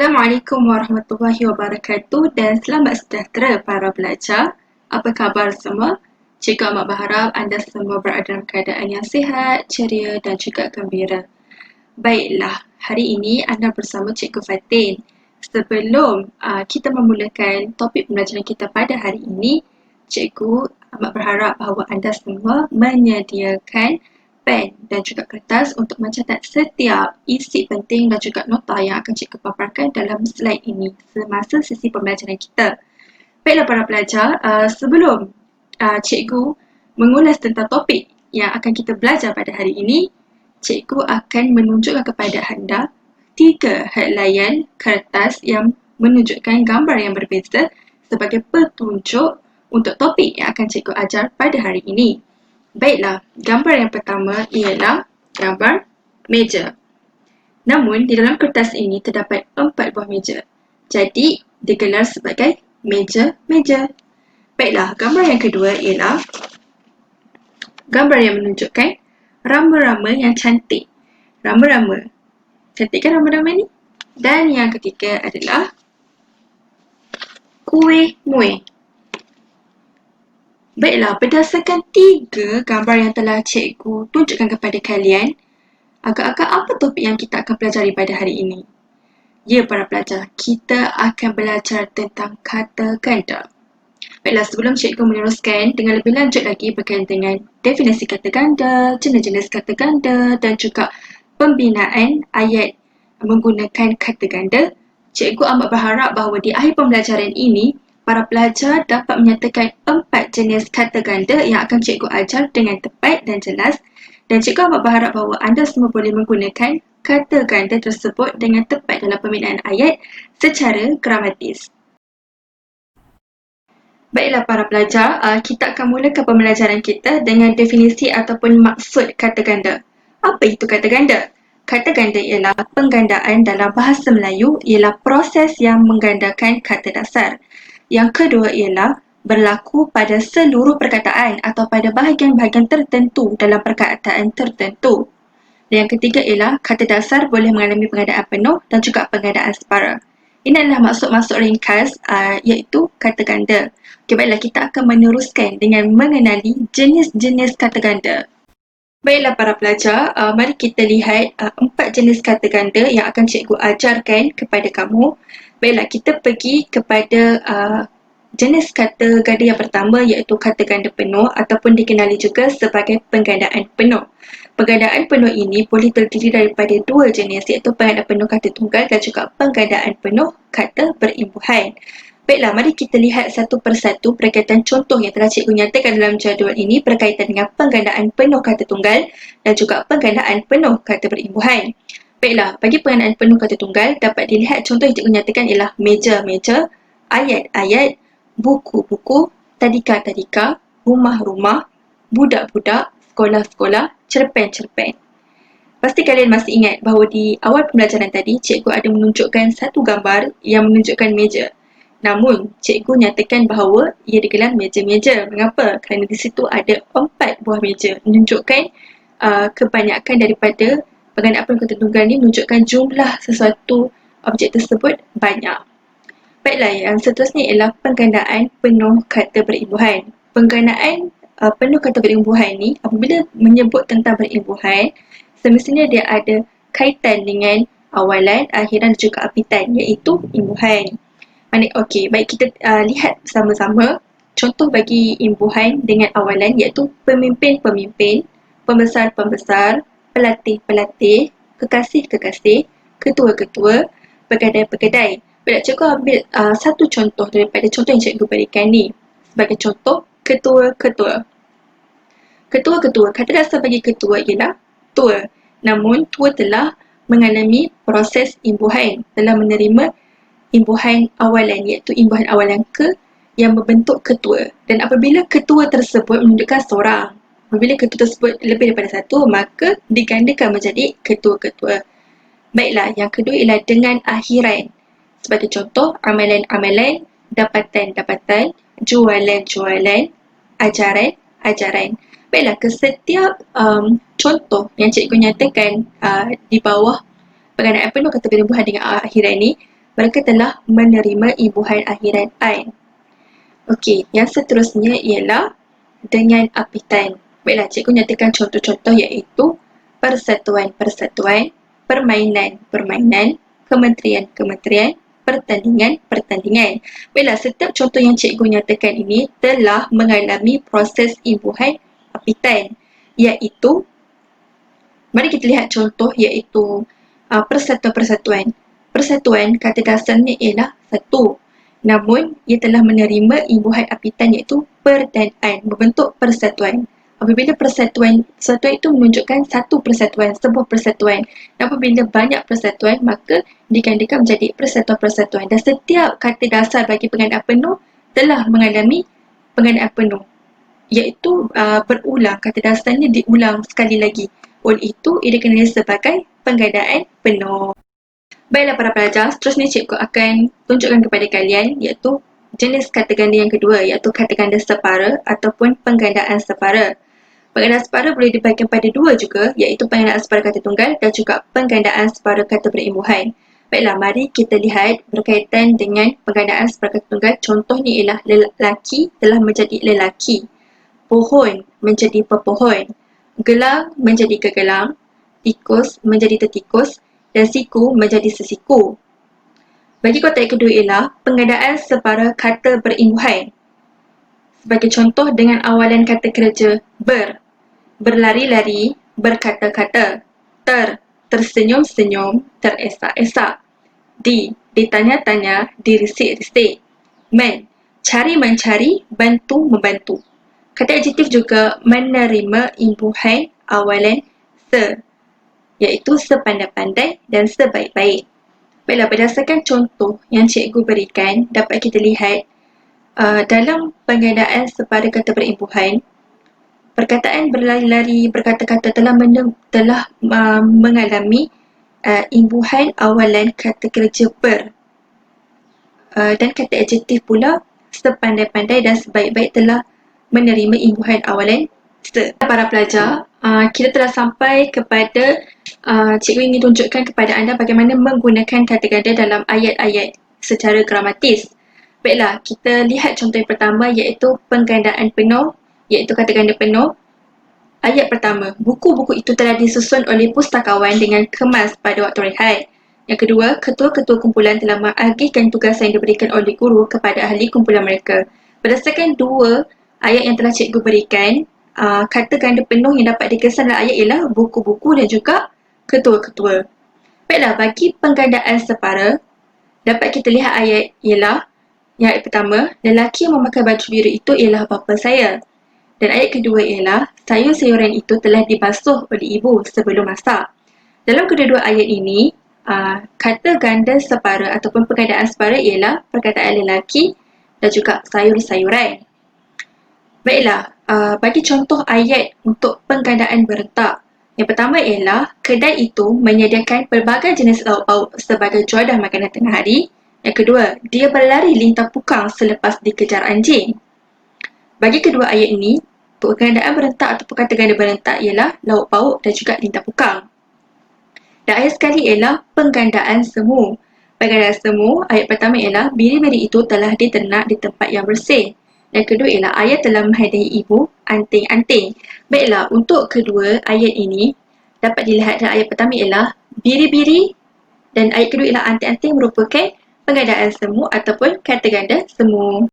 Assalamualaikum warahmatullahi wabarakatuh dan selamat sejahtera para pelajar. Apa khabar semua? Cikgu amat berharap anda semua berada dalam keadaan yang sihat, ceria dan juga gembira. Baiklah, hari ini anda bersama Cikgu Fatin. Sebelum kita memulakan topik pembelajaran kita pada hari ini, Cikgu amat berharap bahawa anda semua menyediakan pen dan juga kertas untuk mencatat setiap isi penting dan juga nota yang akan cikgu paparkan dalam slide ini semasa sesi pembelajaran kita. Baiklah para pelajar, sebelum cikgu mengulas tentang topik yang akan kita belajar pada hari ini, cikgu akan menunjukkan kepada anda 3 helaian kertas yang menunjukkan gambar yang berbeza sebagai petunjuk untuk topik yang akan cikgu ajar pada hari ini. Baiklah, gambar yang pertama ialah gambar meja. Namun, di dalam kertas ini terdapat 4 buah meja. Jadi, digelar sebagai meja-meja. Baiklah, gambar yang kedua ialah gambar yang menunjukkan rama-rama yang cantik. Rama-rama. Cantik kan rama-rama ni? Dan yang ketiga adalah kuih muih. Baiklah, berdasarkan 3 gambar yang telah cikgu tunjukkan kepada kalian, agak-agak apa topik yang kita akan pelajari pada hari ini? Ya para pelajar, kita akan belajar tentang kata ganda. Baiklah, sebelum cikgu meneruskan dengan lebih lanjut lagi berkaitan dengan definisi kata ganda, jenis-jenis kata ganda dan juga pembinaan ayat menggunakan kata ganda, cikgu amat berharap bahawa di akhir pembelajaran ini, para pelajar dapat menyatakan 4 jenis kata ganda yang akan cikgu ajar dengan tepat dan jelas, dan cikgu amat berharap bahawa anda semua boleh menggunakan kata ganda tersebut dengan tepat dalam pembinaan ayat secara gramatis. Baiklah para pelajar, kita akan mulakan pembelajaran kita dengan definisi ataupun maksud kata ganda. Apa itu kata ganda? Kata ganda ialah penggandaan dalam bahasa Melayu ialah proses yang menggandakan kata dasar. Yang kedua ialah berlaku pada seluruh perkataan atau pada bahagian-bahagian tertentu dalam perkataan tertentu. Dan yang ketiga ialah kata dasar boleh mengalami penggandaan penuh dan juga penggandaan separa. Ini adalah maksud-maksud ringkas iaitu kata ganda. Okey, baiklah kita akan meneruskan dengan mengenali jenis-jenis kata ganda. Baiklah para pelajar, mari kita lihat 4 jenis kata ganda yang akan cikgu ajarkan kepada kamu. Baiklah, kita pergi kepada jenis kata ganda yang pertama iaitu kata ganda penuh ataupun dikenali juga sebagai penggandaan penuh. Penggandaan penuh ini boleh terdiri daripada 2 jenis iaitu penggandaan penuh kata tunggal dan juga penggandaan penuh kata berimbuhan. Baiklah, mari kita lihat satu persatu berkaitan contoh yang telah cikgu nyatakan dalam jadual ini berkaitan dengan penggandaan penuh kata tunggal dan juga penggandaan penuh kata berimbuhan. Baiklah, bagi penggandaan penuh kata tunggal dapat dilihat contoh yang cikgu nyatakan ialah meja-meja, ayat-ayat, buku-buku, tadika-tadika, rumah-rumah, budak-budak, sekolah-sekolah, cerpen-cerpen. Pasti kalian masih ingat bahawa di awal pembelajaran tadi, cikgu ada menunjukkan satu gambar yang menunjukkan meja. Namun, cikgu nyatakan bahawa ia digelar meja-meja. Mengapa? Kerana di situ ada 4 buah meja. Menunjukkan kebanyakan daripada penggandaan penuh kata tunggal ni menunjukkan jumlah sesuatu objek tersebut banyak. Baiklah, yang seterusnya ialah penggandaan penuh kata berimbuhan. Penggandaan penuh kata berimbuhan ni apabila menyebut tentang berimbuhan, semestinya dia ada kaitan dengan awalan, akhiran dan juga apitan iaitu imbuhan. Okey, baik kita lihat bersama-sama contoh bagi imbuhan dengan awalan iaitu pemimpin-pemimpin, pembesar-pembesar, pelatih-pelatih, kekasih-kekasih, ketua-ketua, pegadai-pegadai. Baiklah, cikgu ambil satu contoh daripada contoh yang cikgu berikan ni. Sebagai contoh, ketua-ketua. Ketua-ketua, kata dasar bagi ketua ialah tua. Namun, tua telah mengalami proses imbuhan, telah menerima imbuhan awalan iaitu imbuhan awalan ke yang membentuk ketua. Dan apabila ketua tersebut menunjukkan seorang, apabila ketua tersebut lebih daripada satu, maka digandakan menjadi ketua-ketua. Baiklah, yang kedua ialah dengan akhiran. Sebagai contoh, amalan-amalan, dapatan-dapatan, jualan-jualan, ajaran-ajaran. Baiklah, ke setiap contoh yang cikgu nyatakan di bawah penggandaan penuh kata berimbuhan dengan akhiran ini, mereka telah menerima imbuhan akhiran ain. Okey, yang seterusnya ialah dengan apitan. Baiklah, cikgu nyatakan contoh-contoh iaitu persatuan-persatuan, permainan-permainan, kementerian-kementerian, pertandingan-pertandingan. Baiklah, setiap contoh yang cikgu nyatakan ini telah mengalami proses imbuhan apitan, iaitu, mari kita lihat contoh iaitu persatuan-persatuan. Persatuan kata dasarnya ialah satu. Namun, ia telah menerima imbuhan apitan iaitu per dan an, membentuk persatuan. Apabila persatuan itu menunjukkan satu persatuan, sebuah persatuan. Dan apabila banyak persatuan, maka digandakan menjadi persatuan-persatuan. Dan setiap kata dasar bagi pengandaan penuh telah mengalami pengandaan penuh, iaitu berulang, kata dasarnya diulang sekali lagi. Oleh itu, ia dikenali sebagai penggandaan penuh. Baiklah para pelajar, seterusnya cikgu akan tunjukkan kepada kalian iaitu jenis kata ganda yang kedua, iaitu kata ganda separa ataupun penggandaan separa. Penggandaan separa boleh dibahagikan pada dua juga, iaitu penggandaan separa kata tunggal dan juga penggandaan separa kata berimbuhan. Baiklah, mari kita lihat berkaitan dengan penggandaan separa kata tunggal. Contohnya ialah lelaki telah menjadi lelaki, pohon menjadi pepohon, gelang menjadi kegelang, tikus menjadi tertikus, dan siku menjadi sesiku. Bagi kotak kedua ialah penggandaan separa kata berimbuhan. Sebagai contoh dengan awalan kata kerja berlari-lari, berkata-kata, tersenyum-senyum, teresak-esak, ditanya-tanya, dirisik-risik, mencari-mencari, bantu-membantu. Kata adjektif juga menerima imbuhan awalan iaitu sepandai-pandai dan sebaik-baik. Baiklah, berdasarkan contoh yang cikgu berikan, dapat kita lihat dalam penggandaan separa kata berimbuhan, perkataan berlari-lari, berkata-kata telah mengalami imbuhan awalan kata kerja dan kata adjektif pula sepandai-pandai dan sebaik-baik telah menerima imbuhan awalan Para pelajar, kita telah sampai kepada cikgu ingin tunjukkan kepada anda bagaimana menggunakan kata ganda dalam ayat-ayat secara gramatis. Baiklah, kita lihat contoh yang pertama iaitu penggandaan penuh, iaitu kata ganda penuh. Ayat pertama, buku-buku itu telah disusun oleh pustakawan dengan kemas pada waktu rehat. Yang kedua, ketua-ketua kumpulan telah mengagihkan tugas yang diberikan oleh guru kepada ahli kumpulan mereka. Berdasarkan dua ayat yang telah cikgu berikan, kata ganda penuh yang dapat dikesan dalam ayat ialah buku-buku dan juga ketua-ketua. Baiklah, bagi penggandaan separa, dapat kita lihat ayat ialah yang ayat pertama, lelaki yang memakai baju biru itu ialah bapa saya. Dan ayat kedua ialah sayur-sayuran itu telah dibasuh oleh ibu sebelum masak. Dalam kedua-dua ayat ini, kata ganda separa ataupun penggandaan separa ialah perkataan lelaki dan juga sayur-sayuran. Baiklah, bagi contoh ayat untuk penggandaan berentak. Yang pertama ialah kedai itu menyediakan pelbagai jenis lauk pauk sebagai juadah makanan tengah hari. Yang kedua, dia berlari lintang pukang selepas dikejar anjing. Bagi kedua ayat ini, penggandaan berentak ataupun kata ganda berentak ialah lauk pauk dan juga lintang pukang. Dan ayat sekali ialah penggandaan semu. Penggandaan semu, ayat pertama ialah biri-biri itu telah diternak di tempat yang bersih. Dan kedua ialah ayat telah menghadiahi ibu anting-anting. Baiklah, untuk kedua ayat ini dapat dilihat dalam ayat pertama ialah biri-biri dan ayat kedua ialah anting-anting merupakan penggandaan semu ataupun kata ganda semu.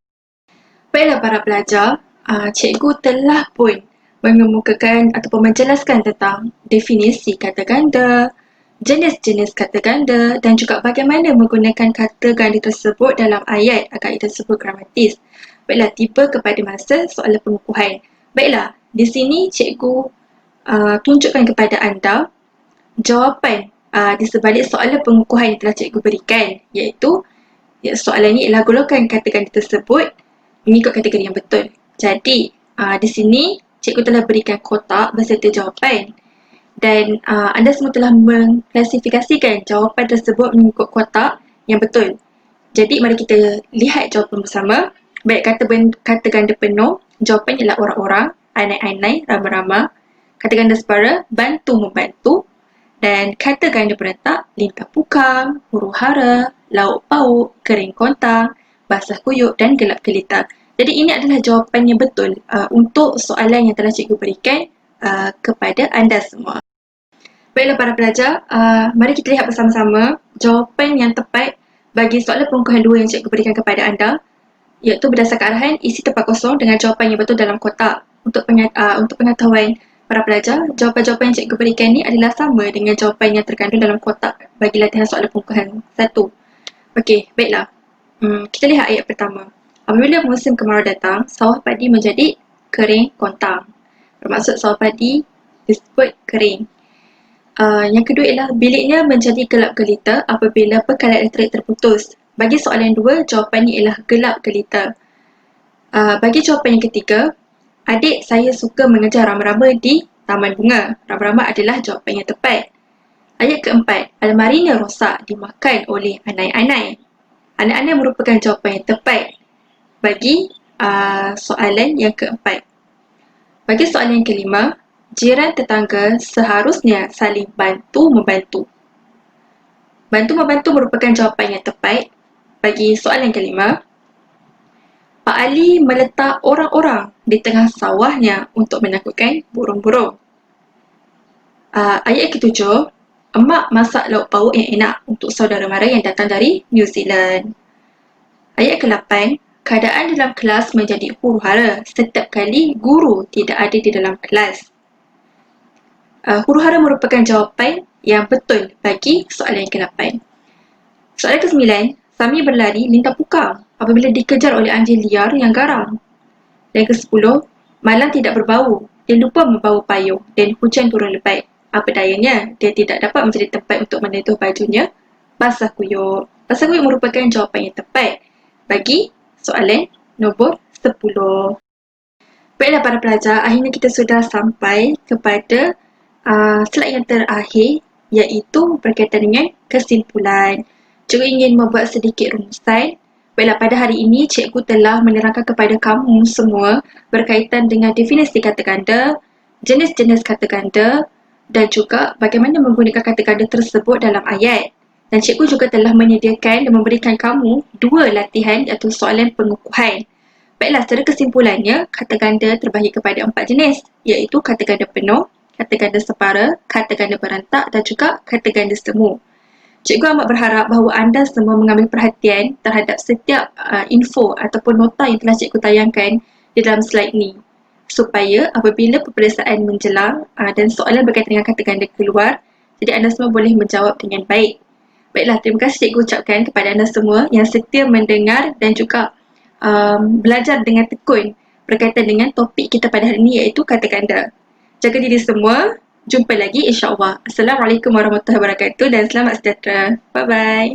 Baiklah para pelajar, cikgu telah pun mengemukakan ataupun menjelaskan tentang definisi kata ganda, jenis-jenis kata ganda dan juga bagaimana menggunakan kata ganda tersebut dalam ayat agar ia tersebut gramatis. Baiklah, tiba kepada masa soalan pengukuhan. Baiklah, di sini cikgu tunjukkan kepada anda jawapan di sebalik soalan pengukuhan yang telah cikgu berikan, iaitu soalan ini ialah golongkan kata ganda tersebut mengikut kategori yang betul. Jadi, di sini cikgu telah berikan kotak beserta jawapan dan anda semua telah mengklasifikasikan jawapan tersebut mengikut kotak yang betul. Jadi, mari kita lihat jawapan bersama. Baik, kata ganda penuh, jawapan ialah orang-orang, anai-anai, ramai-ramai. Kata ganda separa, bantu-membantu. Dan kata ganda berentak, lintang pukang, huru-hara, lauk pauk, kering kontang, basah kuyup dan gelap gelita. Jadi ini adalah jawapan yang betul untuk soalan yang telah cikgu berikan kepada anda semua. Baiklah para pelajar, mari kita lihat bersama-sama jawapan yang tepat bagi soalan pengukuhan 2 yang cikgu berikan kepada anda, iaitu berdasarkan arahan isi tempat kosong dengan jawapan yang betul dalam kotak. Untuk pengetahuan para pelajar, jawapan-jawapan yang cikgu berikan ini adalah sama dengan jawapan yang terkandung dalam kotak bagi latihan soalan pengukuhan 1. Okey, baiklah. Kita lihat ayat pertama. Apabila musim kemarau datang, sawah padi menjadi kering kontang. Bermaksud sawah padi disebut kering. Yang kedua ialah biliknya menjadi gelap gelita apabila pekalan elektrik terputus. Bagi soalan 2, jawapannya ialah gelap gelita. Bagi jawapan yang ketiga, adik saya suka mengejar rama-rama di taman bunga. Rama-rama adalah jawapan yang tepat. Ayat keempat, almarinya rosak dimakan oleh anai-anai. Anai-anai merupakan jawapan yang tepat bagi soalan yang keempat. Bagi soalan yang kelima, jiran tetangga seharusnya saling bantu-membantu. Bantu-membantu merupakan jawapan yang tepat bagi soalan yang kelima. Pak Ali meletak orang-orang di tengah sawahnya untuk menakutkan burung-burung. Ayat ketujuh, emak masak lauk pauk yang enak untuk saudara mara yang datang dari New Zealand. Ayat ke-8, keadaan dalam kelas menjadi huru-hara setiap kali guru tidak ada di dalam kelas. Huru-hara merupakan jawapan yang betul bagi soalan yang ke-8. Soalan ke-9, Sami berlari lintang pukang apabila dikejar oleh anjing liar yang garang. Dan ke-10, malam tidak berbau, dia lupa membawa payung dan hujan turun lebat. Apa dayanya, dia tidak dapat mencari tempat untuk meneduh bajunya basah kuyup. Basah kuyup merupakan jawapan yang tepat bagi soalan nombor 10. Baiklah para pelajar, akhirnya kita sudah sampai kepada slide yang terakhir, iaitu berkaitan dengan kesimpulan. Cikgu ingin membuat sedikit rumusan. Baiklah, pada hari ini cikgu telah menerangkan kepada kamu semua berkaitan dengan definisi kata ganda, jenis-jenis kata ganda dan juga bagaimana menggunakan kata ganda tersebut dalam ayat. Dan cikgu juga telah menyediakan dan memberikan kamu 2 latihan iaitu soalan pengukuhan. Baiklah, secara kesimpulannya, kata ganda terbahagi kepada 4 jenis, iaitu kata ganda penuh, kata ganda separa, kata ganda berantak dan juga kata ganda semu. Cikgu amat berharap bahawa anda semua mengambil perhatian terhadap setiap info ataupun nota yang telah cikgu tayangkan di dalam slide ni, supaya apabila peperiksaan menjelang dan soalan berkaitan dengan kata ganda keluar, jadi anda semua boleh menjawab dengan baik. Baiklah, terima kasih cikgu ucapkan kepada anda semua yang setia mendengar dan juga belajar dengan tekun berkaitan dengan topik kita pada hari ini, iaitu kata ganda. Jaga diri semua. Jumpa lagi insya-Allah. Assalamualaikum warahmatullahi wabarakatuh dan selamat sejahtera. Bye bye.